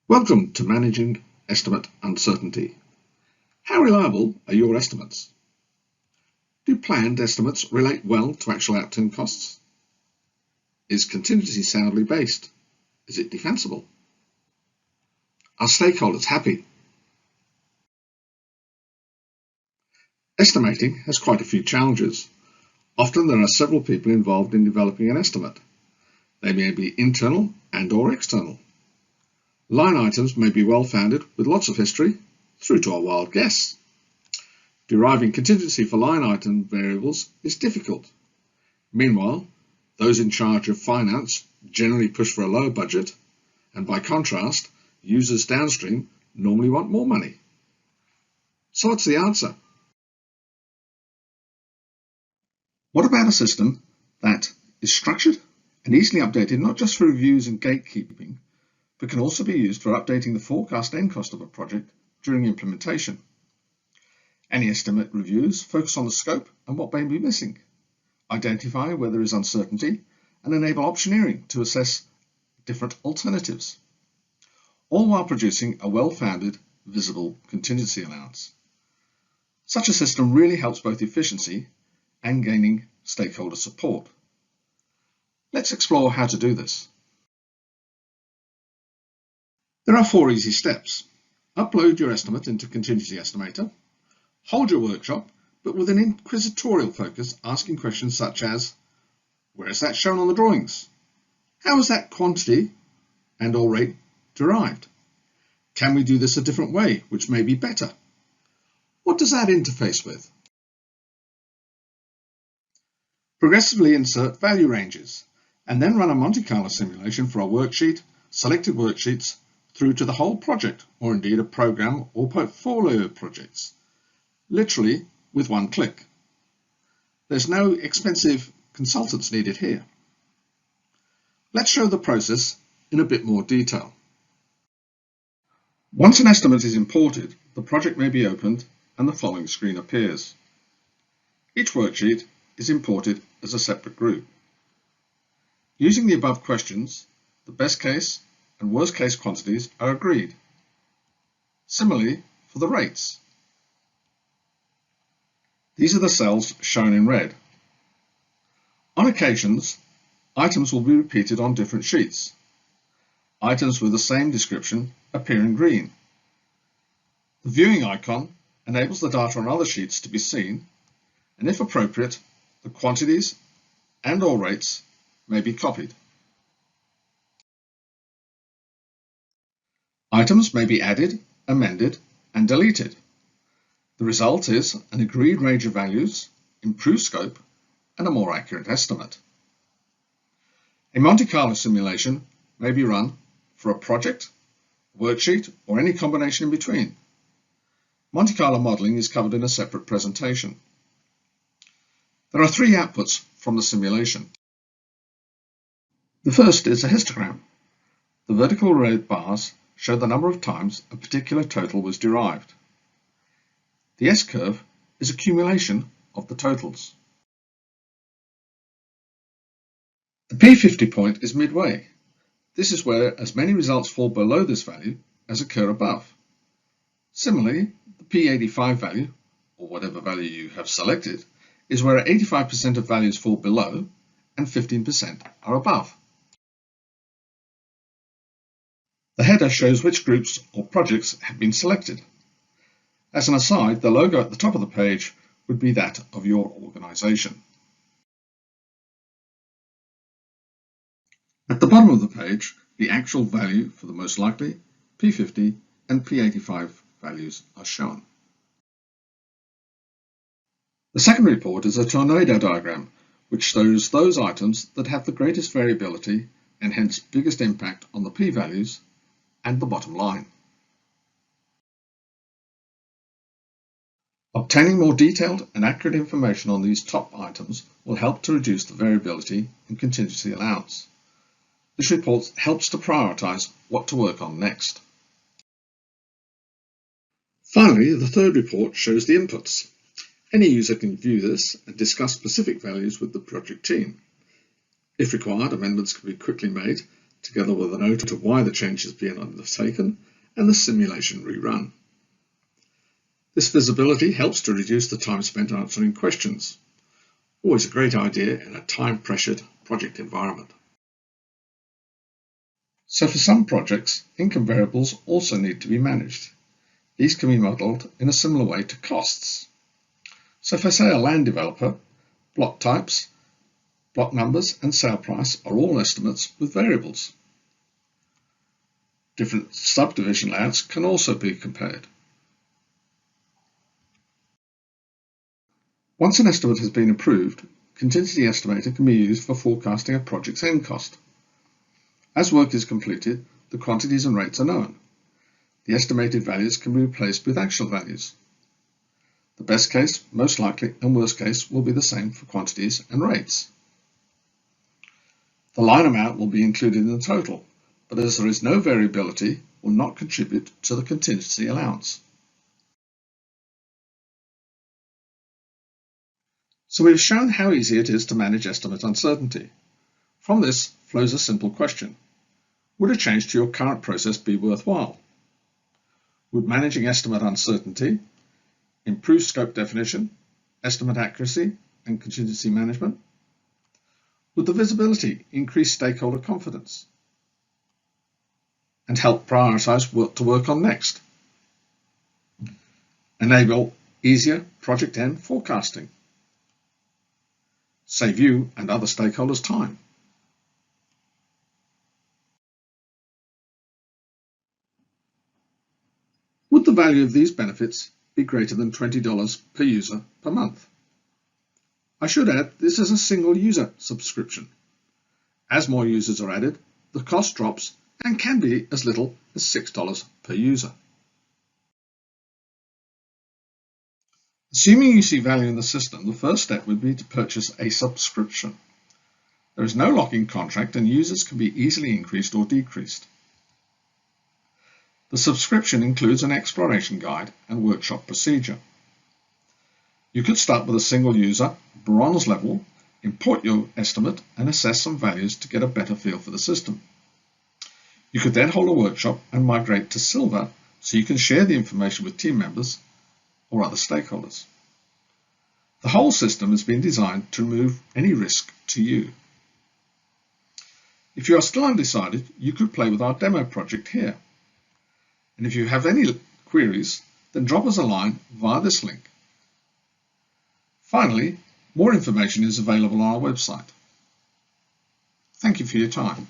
Welcome to Managing Estimate Uncertainty. How reliable are your estimates? Do planned estimates relate well to actual outturn costs? Is contingency soundly based? Is it defensible? Are stakeholders happy? Estimating has quite a few challenges. Often there are several people involved in developing an estimate. They may be internal and/or external. Line items may be well-founded with lots of history through to a wild guess. Deriving contingency for line item variables is difficult. Meanwhile, those in charge of finance generally push for a lower budget, and by contrast, users downstream normally want more money. So what's the answer? What about a system that is structured and easily updated not just for reviews and gatekeeping, but can also be used for updating the forecast end cost of a project during implementation? Any estimate reviews focus on the scope and what may be missing, identify where there is uncertainty, and enable optioneering to assess different alternatives, all while producing a well-founded, visible contingency allowance. Such a system really helps both efficiency and gaining stakeholder support. Let's explore how to do this. There are 4 easy steps. Upload your estimate into Contingency Estimator. Hold your workshop, but with an inquisitorial focus, asking questions such as, where is that shown on the drawings? How is that quantity and/or rate derived? Can we do this a different way, which may be better? What does that interface with? Progressively insert value ranges, and then run a Monte Carlo simulation for a worksheet, selected worksheets, through to the whole project, or indeed a program or portfolio of projects, literally with one click. There's no expensive consultants needed here. Let's show the process in a bit more detail. Once an estimate is imported, the project may be opened and the following screen appears. Each worksheet is imported as a separate group. Using the above questions, the best case and worst case quantities are agreed. Similarly for the rates. These are the cells shown in red. On occasions, items will be repeated on different sheets. Items with the same description appear in green. The viewing icon enables the data on other sheets to be seen, and if appropriate, the quantities and/or rates may be copied. Items may be added, amended, and deleted. The result is an agreed range of values, improved scope, and a more accurate estimate. A Monte Carlo simulation may be run for a project, worksheet, or any combination in between. Monte Carlo modeling is covered in a separate presentation. There are 3 outputs from the simulation. The first is a histogram. The vertical red bars show the number of times a particular total was derived. The S-curve is accumulation of the totals. The P50 point is midway. This is where as many results fall below this value as occur above. Similarly, the P85 value, or whatever value you have selected, is where 85% of values fall below and 15% are above. The header shows which groups or projects have been selected. As an aside, the logo at the top of the page would be that of your organization. At the bottom of the page, the actual value for the most likely, P50 and P85 values are shown. The second report is a tornado diagram, which shows those items that have the greatest variability and hence biggest impact on the p-values and the bottom line. Obtaining more detailed and accurate information on these top items will help to reduce the variability in contingency allowance. This report helps to prioritize what to work on next. Finally, the third report shows the inputs. Any user can view this and discuss specific values with the project team. If required, amendments can be quickly made together with a note of why the change is being undertaken and the simulation rerun. This visibility helps to reduce the time spent answering questions. Always a great idea in a time-pressured project environment. So for some projects, income variables also need to be managed. These can be modelled in a similar way to costs. So for, say, a land developer, block types, block numbers and sale price are all estimates with variables. Different subdivision layouts can also be compared. Once an estimate has been approved, contingency estimator can be used for forecasting a project's end cost. As work is completed, the quantities and rates are known. The estimated values can be replaced with actual values. The best case, most likely, and worst case will be the same for quantities and rates. The line amount will be included in the total, but as there is no variability, will not contribute to the contingency allowance. So we have shown how easy it is to manage estimate uncertainty. From this flows a simple question. Would a change to your current process be worthwhile? Would managing estimate uncertainty improve scope definition, estimate accuracy, and contingency management? Would the visibility increase stakeholder confidence and help prioritize what to work on next? Enable easier project end forecasting? Save you and other stakeholders time? Would the value of these benefits be greater than $20 per user per month? I should add, this is a single user subscription. As more users are added, the cost drops and can be as little as $6 per user. Assuming you see value in the system, the first step would be to purchase a subscription. There is no lock-in contract and users can be easily increased or decreased. The subscription includes an exploration guide and workshop procedure. You could start with a single user, bronze level, import your estimate and assess some values to get a better feel for the system. You could then hold a workshop and migrate to silver so you can share the information with team members or other stakeholders. The whole system has been designed to remove any risk to you. If you are still undecided, you could play with our demo project here. And if you have any queries, then drop us a line via this link. Finally, more information is available on our website. Thank you for your time.